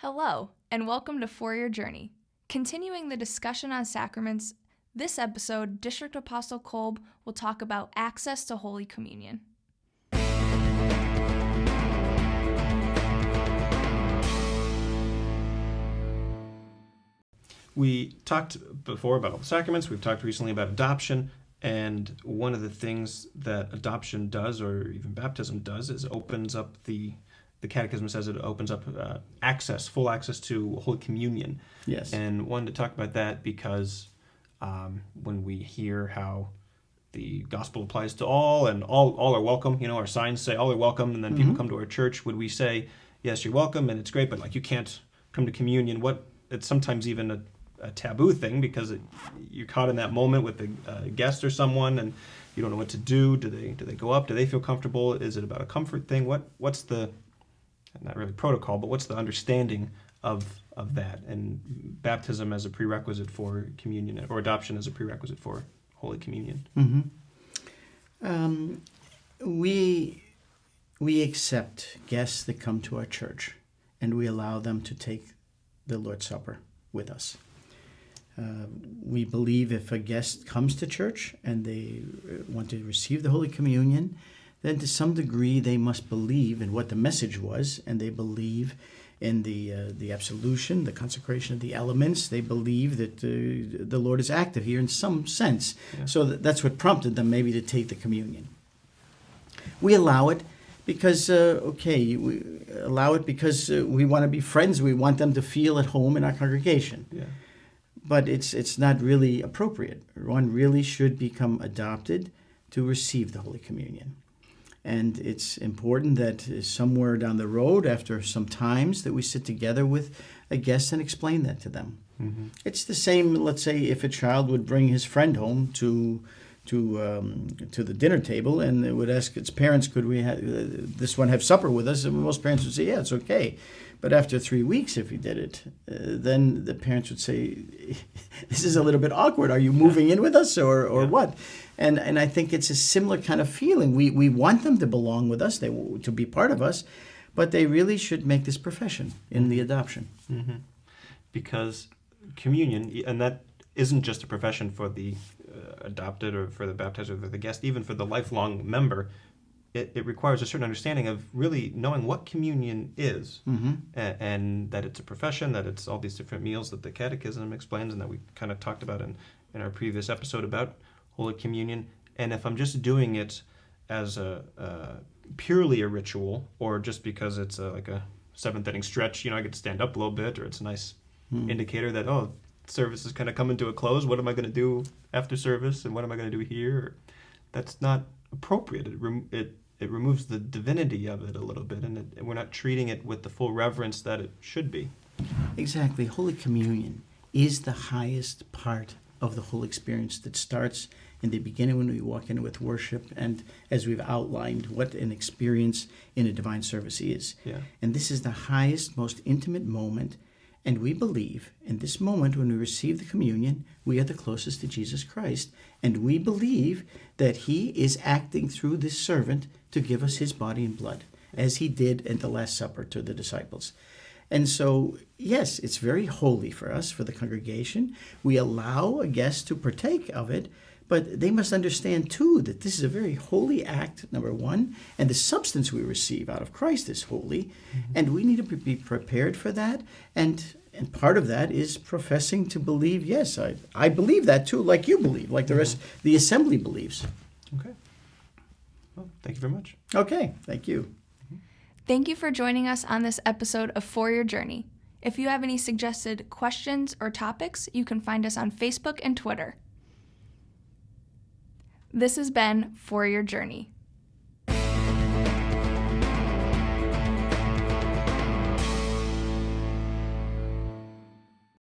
Hello, and welcome to For Your Journey. Continuing the discussion on sacraments, this episode, District Apostle Kolb will talk about access to Holy Communion. We talked before about all the sacraments. We've talked recently about adoption. And one of the things that adoption does, or even baptism does, is opens up the Catechism says it opens up full access to Holy Communion. Yes. And wanted to talk about that because when we hear how the gospel applies to all, and all are welcome, our signs say all are welcome, and then people come to our church, would we say, yes, you're welcome, and it's great, but you can't come to communion? It's sometimes even a taboo thing because you're caught in that moment with a guest or someone, and you don't know what to do. Do they go up? Do they feel comfortable? Is it about a comfort thing? What's the, not really protocol, but what's the understanding of that, and baptism as a prerequisite for communion, or adoption as a prerequisite for Holy Communion? We accept guests that come to our church, and we allow them to take the Lord's Supper with us. We believe if a guest comes to church and they want to receive the Holy Communion, then to some degree they must believe in what the message was, and they believe in the absolution, the consecration of the elements. They believe that the Lord is active here in some sense. Yeah. So that's what prompted them maybe to take the communion. We allow it because, we allow it because we want to be friends. We want them to feel at home in our congregation. Yeah. But it's not really appropriate. One really should become adopted to receive the Holy Communion. And it's important that somewhere down the road, after some times, that we sit together with a guest and explain that to them. Mm-hmm. It's the same, let's say, if a child would bring his friend home to the dinner table and it would ask its parents, could we have this one have supper with us? And most parents would say, yeah, it's okay. But after 3 weeks, if he did it, then the parents would say, this is a little bit awkward. Are you moving in with us or what? And I think it's a similar kind of feeling. We want them to belong with us, to be part of us, but they really should make this profession in the adoption. Mm-hmm. Because communion, and that isn't just a profession for the adopted or for the baptized or for the guest, even for the lifelong member, it requires a certain understanding of really knowing what communion is, and that it's a profession, that it's all these different meals that the Catechism explains and that we kind of talked about in our previous episode about Holy Communion. And if I'm just doing it as a purely a ritual, or just because it's like a seventh inning stretch, I get to stand up a little bit, or it's a nice indicator that, service is kind of coming to a close. What am I going to do after service, and what am I going to do here? That's not appropriate. It removes the divinity of it a little bit, and we're not treating it with the full reverence that it should be. Exactly. Holy Communion is the highest part of the whole experience that starts in the beginning when we walk in with worship, and as we've outlined what an experience in a divine service is. Yeah. And this is the highest, most intimate moment. And we believe in this moment when we receive the communion, we are the closest to Jesus Christ. And we believe that he is acting through this servant to give us his body and blood, as he did at the Last Supper to the disciples. And so, yes, it's very holy for us, for the congregation. We allow a guest to partake of it, but they must understand, too, that this is a very holy act, number one, and the substance we receive out of Christ is holy, and we need to be prepared for that. And part of that is professing to believe, yes, I believe that, too, like you believe, like the rest, the assembly believes. Okay. Well, thank you very much. Okay, thank you. Thank you for joining us on this episode of For Your Journey. If you have any suggested questions or topics, you can find us on Facebook and Twitter. This has been For Your Journey.